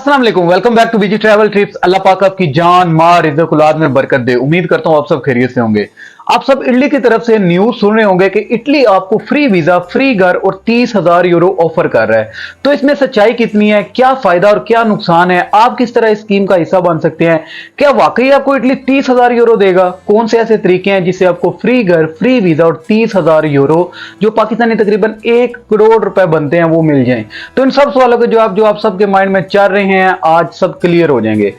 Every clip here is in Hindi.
अस्सलाम वालेकुम, welcome back to BG travel trips. अल्लाह पाक आपकी जान मार इज्जत औलाद में बरकत दे। उम्मीद करता हूं आप सब खैरियत से होंगे। आप सब इटली की तरफ से न्यूज सुन रहे होंगे कि इटली आपको फ्री वीजा, फ्री घर और 30,000 यूरो ऑफर कर रहा है। तो इसमें सच्चाई कितनी है, क्या फायदा और क्या नुकसान है, आप किस तरह इस स्कीम का हिस्सा बन सकते हैं, क्या वाकई आपको इटली 30,000 यूरो देगा, कौन से ऐसे तरीके हैं जिससे आपको फ्री घर, फ्री वीजा और 30,000 यूरो जो पाकिस्तानी तकरीबन 1 करोड़ रुपए बनते हैं वो मिल जाएं। तो इन सब सवालों के जवाब जो आप सबके माइंड में चल रहे हैं आज सब क्लियर हो जाएंगे।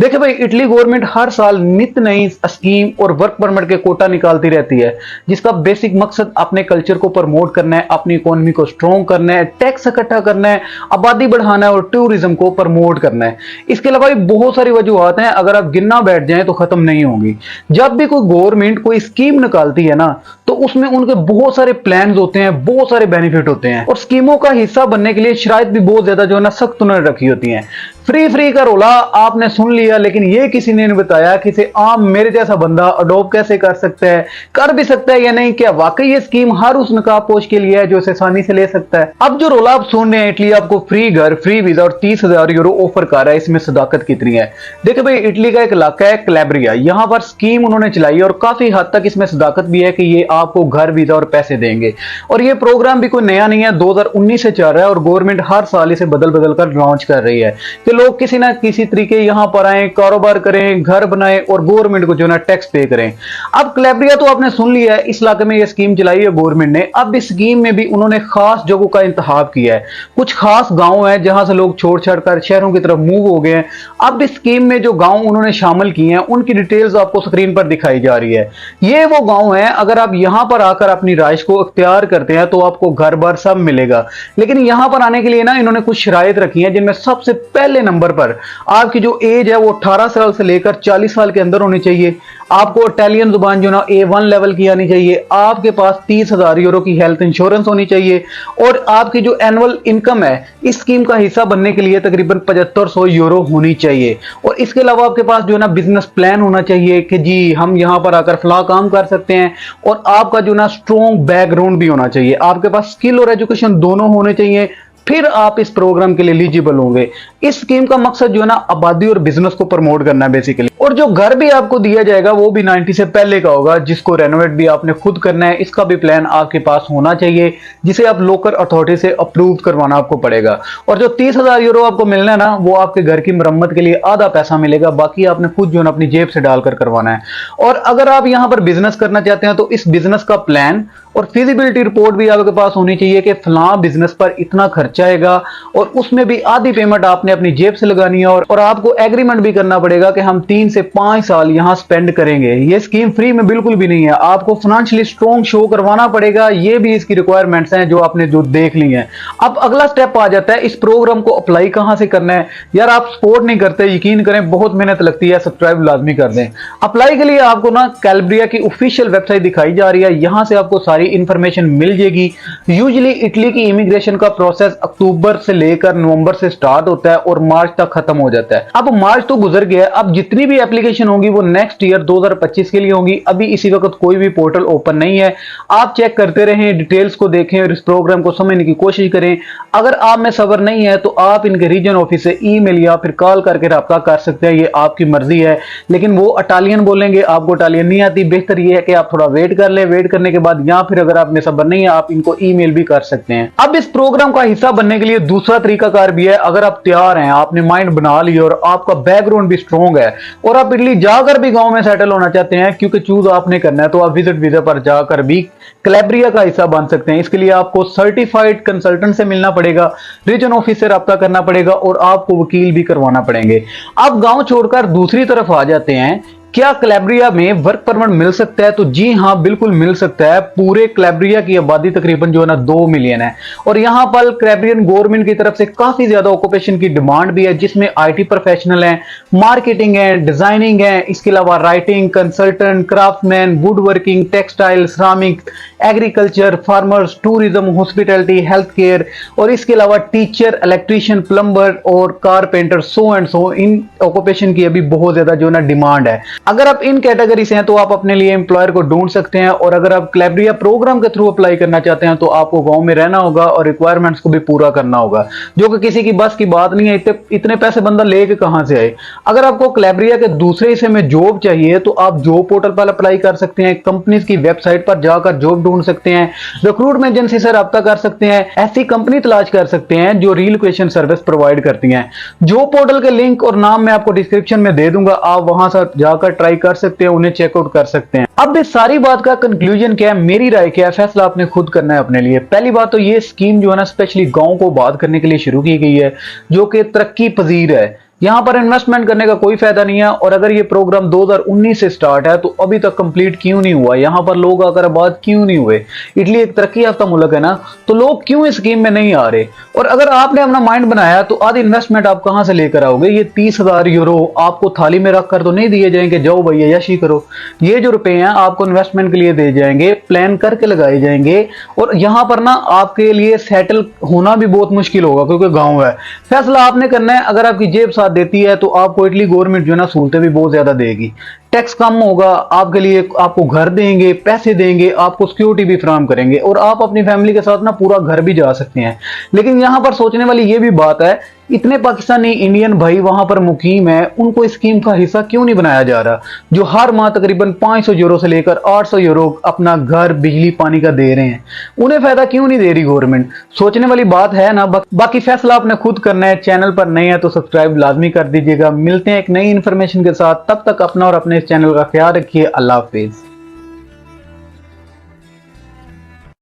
देखिए भाई, इटली गवर्नमेंट हर साल नित नई स्कीम और वर्क परमिट के कोटा निकालती रहती है, जिसका बेसिक मकसद अपने कल्चर को प्रमोट करना है, अपनी इकोनॉमी को स्ट्रॉन्ग करना है, टैक्स इकट्ठा करना है, आबादी बढ़ाना है और टूरिज्म को प्रमोट करना है। इसके अलावा भी बहुत सारी वजूहत हैं, अगर आप गिनना बैठ जाएं तो खत्म नहीं होंगी। जब भी कोई गवर्नमेंट कोई स्कीम निकालती है ना, तो उसमें उनके बहुत सारे प्लान होते हैं, बहुत सारे बेनिफिट होते हैं और स्कीमों का हिस्सा बनने के लिए शराइत भी बहुत ज्यादा जो है ना सख्त उन्होंने रखी होती हैं। फ्री का रोला आपने सुन लिया, लेकिन ये किसी ने नहीं बताया कि इसे आम मेरे जैसा बंदा अडॉप्ट कैसे कर सकता है, कर भी सकता है या नहीं, क्या वाकई ये स्कीम हर उस नकाबपोश के लिए है जो इसे आसानी से ले सकता है। अब जो रोला आप सुन रहे हैं, इटली आपको फ्री घर, फ्री वीजा और 30,000 यूरो ऑफर कर रहा है, इसमें सदाकत कितनी है। देखिए भाई, इटली का एक इलाका है कैलेब्रिया, यहां पर स्कीम उन्होंने चलाई और काफी हद तक इसमें सदाकत भी है कि ये आपको घर, वीजा और पैसे देंगे। और ये प्रोग्राम भी कोई नया नहीं है, 2019 से चल रहा है और गवर्नमेंट हर साल इसे बदल बदल कर लॉन्च कर रही है कि लोग किसी ना किसी तरीके यहां पर आए, कारोबार करें, घर बनाएं और गवर्नमेंट को जो ना टैक्स पे करें। अब कैलेब्रिया तो आपने सुन लिया है, इस इलाके में यह स्कीम चलाई है गवर्नमेंट ने। अब इस स्कीम में भी उन्होंने खास जगहों का इंतखाब किया है, कुछ खास गांव है जहां से लोग छोड़ छाड़ कर शहरों की तरफ मूव हो गए हैं। अब इस स्कीम में जो गांव उन्होंने शामिल किए हैं उनकी डिटेल्स आपको स्क्रीन पर दिखाई जा रही है। ये वो गांव है, अगर आप यहां पर आकर अपनी राइश को इख्तियार करते हैं तो आपको घर बार सब मिलेगा। लेकिन यहां पर आने के लिए ना इन्होंने कुछ शराइत रखी है, जिनमें सबसे पहले नंबर पर आपकी जो एज है वो 18 साल से लेकर 40 साल के अंदर होनी चाहिए। आपको इटालियन जुबान जो ना A1 लेवल की आनी चाहिए। आपके पास 30,000 यूरो की हेल्थ इंश्योरेंस होनी चाहिए और आपकी जो एनुअल इनकम है इस स्कीम का हिस्सा बनने के लिए तकरीबन 7500 यूरो होनी चाहिए। और इसके अलावा आपके पास जो ना बिजनेस प्लान होना चाहिए कि जी हम यहां पर आकर फला काम कर सकते हैं। और आपका जो ना स्ट्रॉन्ग बैकग्राउंड भी होना चाहिए, आपके पास स्किल और एजुकेशन दोनों होने चाहिए, फिर आप इस प्रोग्राम के लिए एलिजिबल होंगे। इस स्कीम का मकसद जो है ना आबादी और बिजनेस को प्रमोट करना है बेसिकली। और जो घर भी आपको दिया जाएगा वो भी 90 से पहले का होगा, जिसको रेनोवेट भी आपने खुद करना है। इसका भी प्लान आपके पास होना चाहिए, जिसे आप लोकल अथॉरिटी से अप्रूव करवाना आपको पड़ेगा। और जो 30,000 यूरो आपको मिलना है ना, वो आपके घर की मरम्मत के लिए आधा पैसा मिलेगा, बाकी आपने खुद जो है अपनी जेब से डालकर करवाना है। और अगर आप यहां पर बिजनेस करना चाहते हैं तो इस बिजनेस का प्लान और फिजिबिलिटी रिपोर्ट भी आपके पास होनी चाहिए कि फलां बिजनेस पर इतना खर्चा आएगा और उसमें भी आधी पेमेंट आपने अपनी जेब से लगानी है। और आपको एग्रीमेंट भी करना पड़ेगा कि हम 3 से 5 साल यहां स्पेंड करेंगे। ये स्कीम फ्री में बिल्कुल भी नहीं है, आपको फाइनेंशियली स्ट्रॉन्ग शो करवाना पड़ेगा। ये भी इसकी रिक्वायरमेंट्स हैं जो आपने जो देख ली हैं। अब अगला स्टेप आ जाता है, इस प्रोग्राम को अप्लाई कहां से करना है। यार आप सपोर्ट नहीं करते, यकीन करें बहुत मेहनत लगती है, सब्सक्राइब लाजमी कर दें। अप्लाई के लिए आपको ना कैलेब्रिया की ऑफिशियल वेबसाइट दिखाई जा रही है, यहां से आपको सारी इंफॉर्मेशन मिल जाएगी। यूजुअली इटली की इमिग्रेशन का प्रोसेस अक्टूबर से लेकर नवंबर से स्टार्ट होता है और मार्च तक खत्म हो जाता है। अब मार्च तो गुजर गया, अब जितनी भी एप्लीकेशन होंगी वो नेक्स्ट ईयर 2025 के लिए होंगी। अभी इसी वक्त कोई भी पोर्टल ओपन नहीं है, आप चेक करते रहें, डिटेल्स को देखें और इस प्रोग्राम को समझने की कोशिश करें। अगर आप में सब्र नहीं है तो आप इनके रीजन ऑफिस से ईमेल या फिर कॉल करके रब्ता कर सकते हैं, ये आपकी मर्जी है। लेकिन वो इटालियन बोलेंगे, आपको इटालियन नहीं आती, बेहतर ये है कि आप थोड़ा वेट कर ले। वेट करने के बाद या फिर अगर आप में सब्र नहीं है आप इनको ईमेल भी कर सकते हैं। अब इस प्रोग्राम का हिस्सा बनने के लिए दूसरा तरीकाकार भी है। अगर आप तैयार हैं, आपने माइंड बना लिया और आपका बैकग्राउंड भी स्ट्रॉन्ग है और आप इटली जाकर भी गांव में सेटल होना चाहते हैं, क्योंकि चूज आपने करना है, तो आप विजिट वीजा पर जाकर भी कैलेब्रिया का हिस्सा बन सकते हैं। इसके लिए आपको सर्टिफाइड कंसल्टेंट से मिलना पड़ेगा, रीजन ऑफिस से रब्ता करना पड़ेगा और आपको वकील भी करवाना पड़ेंगे। अब गांव छोड़कर दूसरी तरफ आ जाते हैं, क्या कैलेब्रिया में वर्क परमिट मिल सकता है? तो जी हां, बिल्कुल मिल सकता है। पूरे कैलेब्रिया की आबादी तकरीबन जो है ना 2 मिलियन है और यहां पर कैलेब्रियन गवर्नमेंट की तरफ से काफी ज्यादा ऑक्यूपेशन की डिमांड भी है, जिसमें IT प्रोफेशनल है, मार्केटिंग है, डिजाइनिंग है, इसके अलावा writing, consultant, craftsman, would working, textile, ceramic, agriculture, farmers, tourism, hospitality, health care और इसके अलावा टीचर, इलेक्ट्रीशियन, प्लम्बर और carpenter, so and so. In occupation की अभी बहुत ज्यादा जो है ना डिमांड है। अगर आप इन कैटेगरी से हैं तो आप अपने लिए एम्प्लॉयर को ढूंढ सकते हैं, और अगर आप क्लेबरिया प्रोग्राम के थ्रू अप्लाई करना चाहते हैं तो आपको गांव में रहना होगा और रिक्वायरमेंट्स को भी पूरा करना होगा, जो कि किसी की बस की बात नहीं है। इतने पैसे बंदा लेके कहां से आए। अगर आपको क्लेबरिया के दूसरे हिस्से में जॉब चाहिए तो आप जॉब पोर्टल पर अप्लाई कर सकते हैं, कंपनीज की वेबसाइट पर जाकर जॉब ढूंढ सकते हैं, रिक्रूटमेंट एजेंसी से रब्ता कर सकते हैं, ऐसी कंपनी तलाश कर सकते हैं जो रीलोकेशन सर्विस प्रोवाइड करती हैं। जॉब पोर्टल के लिंक और नाम मैं आपको डिस्क्रिप्शन में दे दूंगा, आप वहां से जाकर ट्राई कर सकते हैं, उन्हें चेकआउट कर सकते हैं। अब इस सारी बात का कंक्लूजन क्या है, मेरी राय क्या है, फैसला आपने खुद करना है अपने लिए। पहली बात तो ये स्कीम जो है ना स्पेशली गांव को बात करने के लिए शुरू की गई है, जो कि तरक्की पजीर है। यहां पर इन्वेस्टमेंट करने का कोई फायदा नहीं है, और अगर ये प्रोग्राम 2019 से स्टार्ट है तो अभी तक कंप्लीट क्यों नहीं हुआ, यहां पर लोग आकर आबाद क्यों नहीं हुए। इटली एक तरक्की याफ्ता मुल्क है ना, तो लोग क्यों इस स्कीम में नहीं आ रहे। और अगर आपने अपना माइंड बनाया तो आधी इन्वेस्टमेंट आप कहां से लेकर आओगे। ये 30,000 यूरो आपको थाली में रखकर तो नहीं दिए जाएंगे, जाओ भैया यशी करो। ये जो रुपए हैं आपको इन्वेस्टमेंट के लिए दिए जाएंगे, प्लान करके लगाए जाएंगे, और यहां पर ना आपके लिए सेटल होना भी बहुत मुश्किल होगा, क्योंकि गांव है। फैसला आपने करना है। अगर आपकी जेब साथ देती है तो आपको इटली गवर्नमेंट जो है ना सहूलतें भी बहुत ज्यादा देगी, टैक्स कम होगा आपके लिए, आपको घर देंगे, पैसे देंगे, आपको सिक्योरिटी भी फराहम करेंगे, और आप अपनी फैमिली के साथ ना पूरा घर भी जा सकते हैं। लेकिन यहां पर सोचने वाली ये भी बात है, इतने पाकिस्तानी इंडियन भाई वहां पर मुकीम है, उनको इस स्कीम का हिस्सा क्यों नहीं बनाया जा रहा, जो हर माह तकरीबन 500 यूरो से लेकर 800 यूरो अपना घर बिजली पानी का दे रहे हैं। उन्हें फायदा क्यों नहीं दे रही गवर्नमेंट। सोचने वाली बात है ना। बाकी फैसला आपने खुद करना है। चैनल पर नए हैं तो सब्सक्राइब लाजमी कर दीजिएगा। मिलते हैं एक नई इंफॉर्मेशन के साथ, तब तक अपना और अपने इस चैनल का ख्याल रखिए। अल्लाह हाफिज।